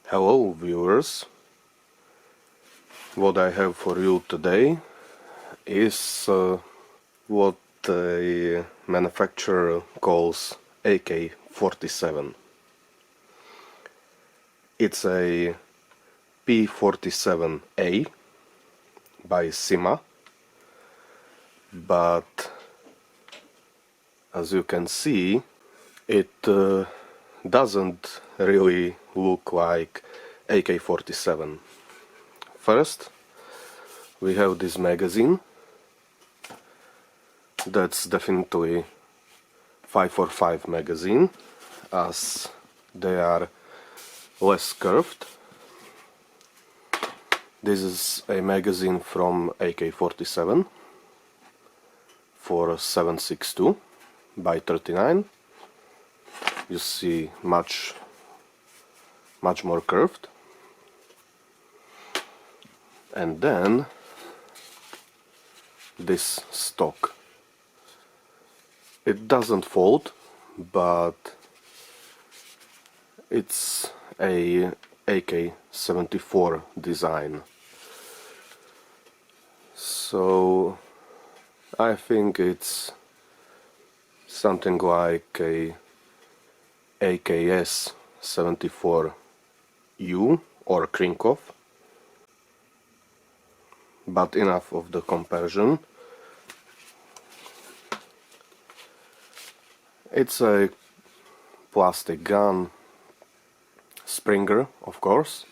Hello viewers, what I have for you today is what a manufacturer calls AK47. It's a P47A by CYMA, but as you can see it doesn't really look like AK47. First, we have this magazine. That's definitely 545 magazine, as they are less curved. This is a magazine from AK47 for 7.62 by 39. You see much more curved. And then this stock. It doesn't fold, but it's a AK-74 design. So I think it's something like a AKS-74U or Krinkov. But enough of the comparison. It's a plastic gun, Springer, of course.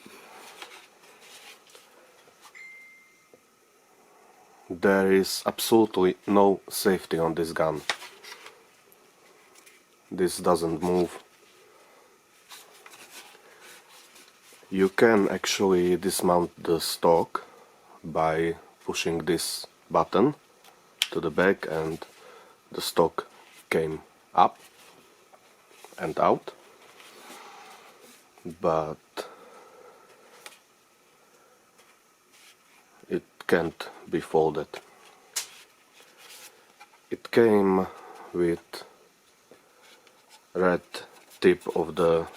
There is absolutely no safety on this gun. This doesn't move. You can actually dismount the stock by pushing this button to the back, and the stock came up and out, but it can't be folded. It came with red tip of the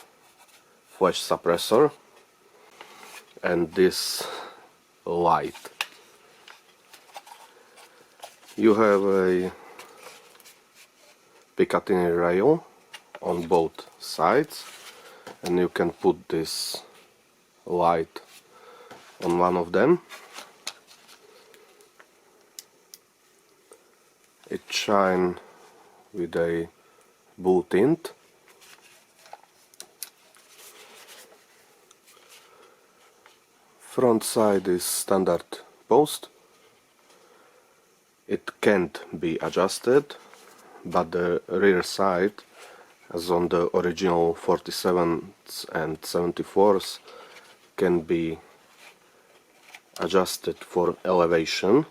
flash suppressor and this light. You have a Picatinny rail on both sides, and you can put this light on one of them. It shines with a blue tint. Front side is standard post. It can't be adjusted, but the rear side, as on the original 47s and 74s, can be adjusted for elevation.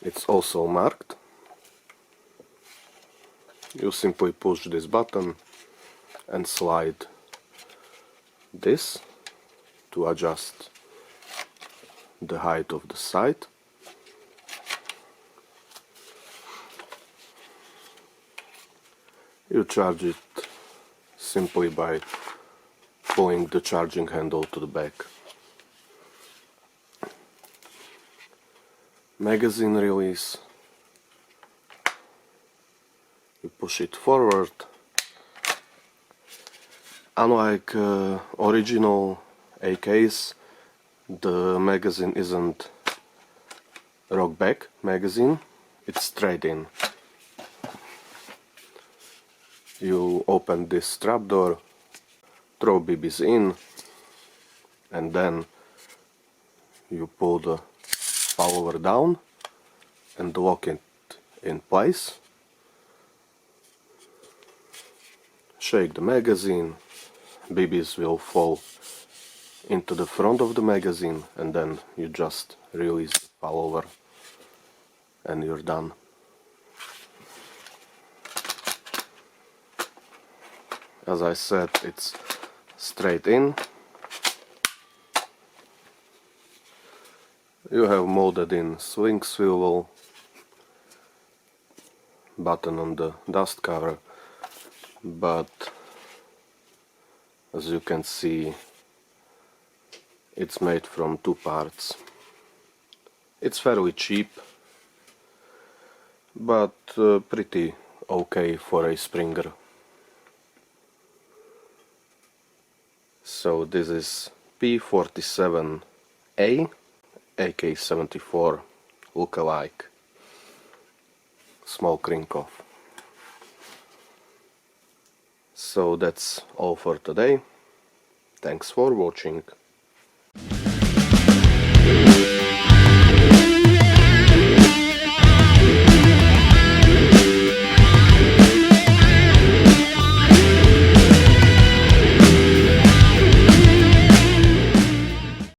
It's also marked. You simply push this button and slide this to adjust the height of the sight. You charge it simply by pulling the charging handle to the back. Magazine release. You push it forward. Unlike original AKs, the magazine isn't rock back magazine, it's straight in. You open this trapdoor, throw BBs in, and then you pull the follower down and lock it in place. Shake the magazine, BBs will fall into the front of the magazine, and then you just release the follower and you're done. As I said, it's straight in. You have molded in swing swivel, button on the dust cover, but As you can see, it's made from two parts. It's fairly cheap, but pretty okay for a Springer. So this is P47A, AK74 look-alike, small Krinkov. So that's all for today. Thanks for watching.